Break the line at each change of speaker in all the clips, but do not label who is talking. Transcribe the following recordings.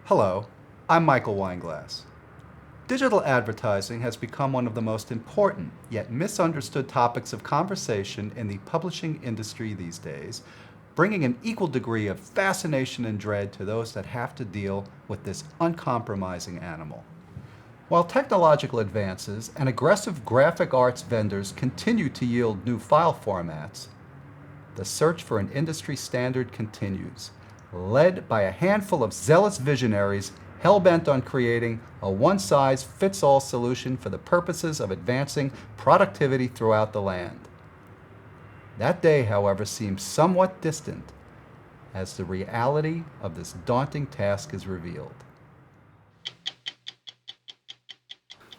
Hello, I'm Michael Weinglass. Digital advertising has become one of the most important yet misunderstood topics of conversation in the publishing industry these days, bringing an equal degree of fascination and dread to those that have to deal with this uncompromising animal. While technological advances and aggressive graphic arts vendors continue to yield new file formats, the search for an industry standard continues, led by a handful of zealous visionaries hell-bent on creating a one-size-fits-all solution for the purposes of advancing productivity throughout the land. That day, however, seems somewhat distant as the reality of this daunting task is revealed.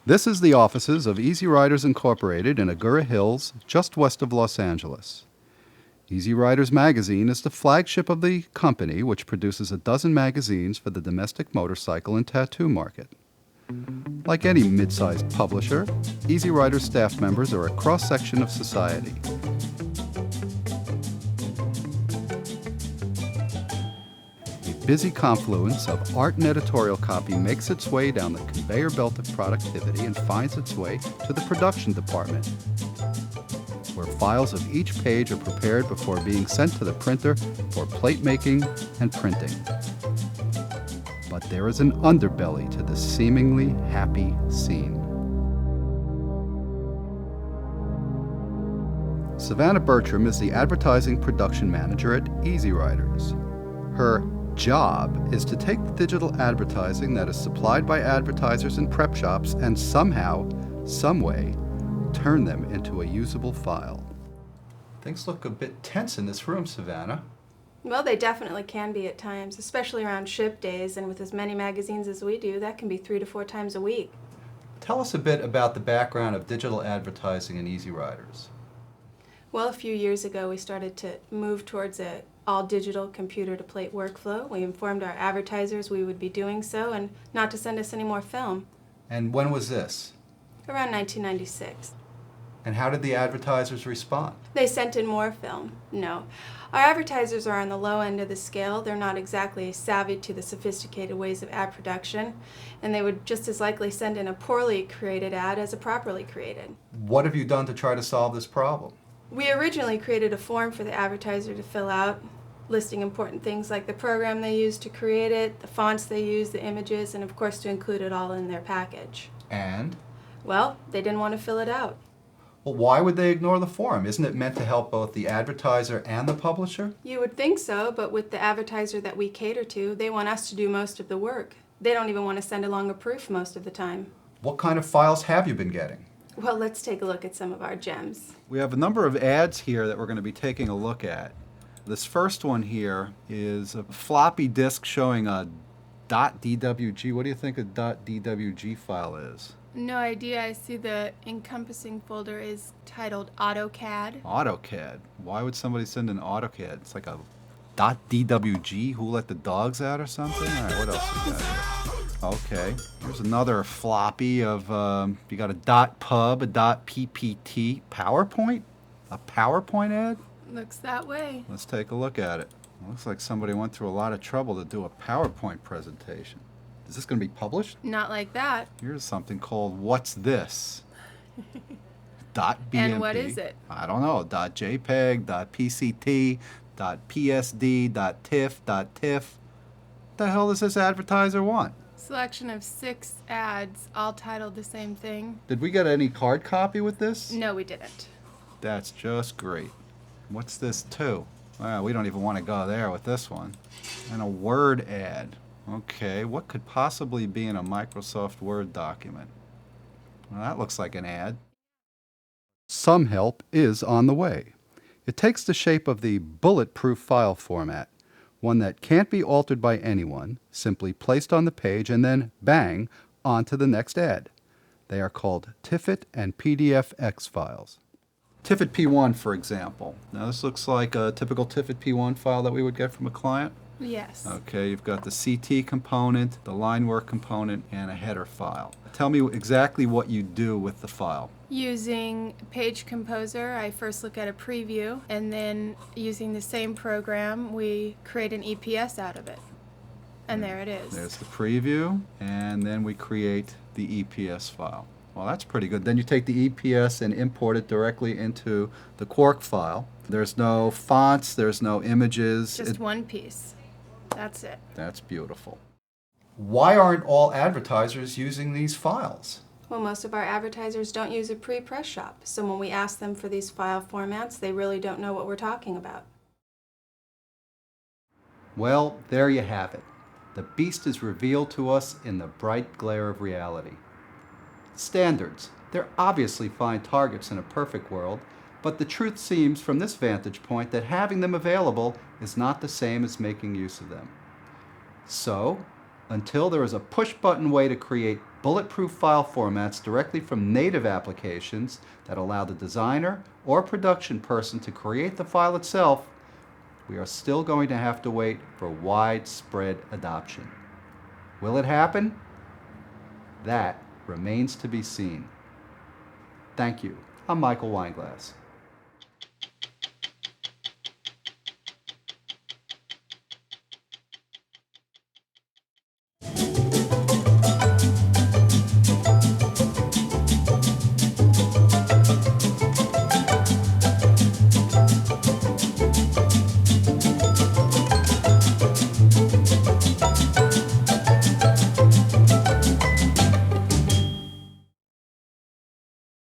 This is the offices of Easy Riders Incorporated in Agoura Hills, just west of Los Angeles. Easy Riders magazine is the flagship of the company, which produces a dozen magazines for the domestic motorcycle and tattoo market. Like any mid-sized publisher, Easy Riders staff members are a cross-section of society. A busy confluence of art and editorial copy makes its way down the conveyor belt of productivity and finds its way to the production department, where files of each page are prepared before being sent to the printer for plate making and printing. But there is an underbelly to this seemingly happy scene. Savannah Bertram is the advertising production manager at Easy Riders. Her job is to take the digital advertising that is supplied by advertisers and prep shops and somehow, someway, turn them into a usable file. Things look a bit tense in this room, Savannah.
Well, they definitely can be at times, especially around ship days, and with as many magazines as we do, that can be 3 to 4 times a week.
Tell us a bit about the background of digital advertising in Easy Riders.
Well, a few years ago, we started to move towards a all-digital computer-to-plate workflow. We informed our advertisers we would be doing so and not to send us any more film.
And when was this?
Around 1996.
And how did the advertisers respond?
They sent in more film. No. Our advertisers are on the low end of the scale. They're not exactly savvy to the sophisticated ways of ad production, and they would just as likely send in a poorly created ad as a properly created.
What have you done to try to solve this problem?
We originally created a form for the advertiser to fill out, listing important things like the program they used to create it, the fonts they used, the images, and of course to include it all in their package.
And?
Well, they didn't want to fill it out.
Well, why would they ignore the form? Isn't it meant to help both the advertiser and the publisher?
You would think so, but with the advertiser that we cater to, they want us to do most of the work. They don't even want to send along a proof most of the time.
What kind of files have you been getting?
Well, let's take a look at some of our gems.
We have a number of ads here that we're going to be taking a look at. This first one here is a floppy disk showing a .dwg. What do you think a .dwg file is?
No idea. I see the encompassing folder is titled AutoCAD.
AutoCAD. Why would somebody send an AutoCAD? It's like a .dwg. Who let the dogs out or something? All right, what else we got here? Okay, here's another floppy of, you got a .pub, a .ppt, PowerPoint? A PowerPoint ad?
Looks that way.
Let's take a look at it. Looks like somebody went through a lot of trouble to do a PowerPoint presentation. Is this going to be published?
Not like that.
Here's something called What's This? .bmp.
And what is it?
I don't know. .jpeg, .pct, .psd, .tiff, .tiff. What the hell does this advertiser want?
Selection of 6 ads, all titled the same thing.
Did we get any card copy with this?
No, we didn't.
That's just great. What's this too? Well, we don't even want to go there with this one. And a Word ad. Okay, what could possibly be in a Microsoft Word document? Well, that looks like an ad. Some help is on the way. It takes the shape of the bulletproof file format, one that can't be altered by anyone, simply placed on the page and then, bang, onto the next ad. They are called TIFFIT and PDFX files. TIFFIT P1, for example. Now this looks like a typical TIFFIT P1 file that we would get from a client.
Yes.
Okay, you've got the CT component, the line work component, and a header file. Tell me exactly what you do with the file.
Using Page Composer, I first look at a preview, and then using the same program, we create an EPS out of it. And there it is.
There's the preview, and then we create the EPS file. Well, that's pretty good. Then you take the EPS and import it directly into the Quark file. There's no fonts, there's no images.
Just one piece. That's it.
That's beautiful. Why aren't all advertisers using these files?
Well, most of our advertisers don't use a pre-press shop, so when we ask them for these file formats, they really don't know what we're talking about.
Well, there you have it. The beast is revealed to us in the bright glare of reality. Standards. They're obviously fine targets in a perfect world, but the truth seems from this vantage point that having them available is not the same as making use of them. So, until there is a push-button way to create bulletproof file formats directly from native applications that allow the designer or production person to create the file itself, we are still going to have to wait for widespread adoption. Will it happen? That remains to be seen. Thank you. I'm Michael Weinglass.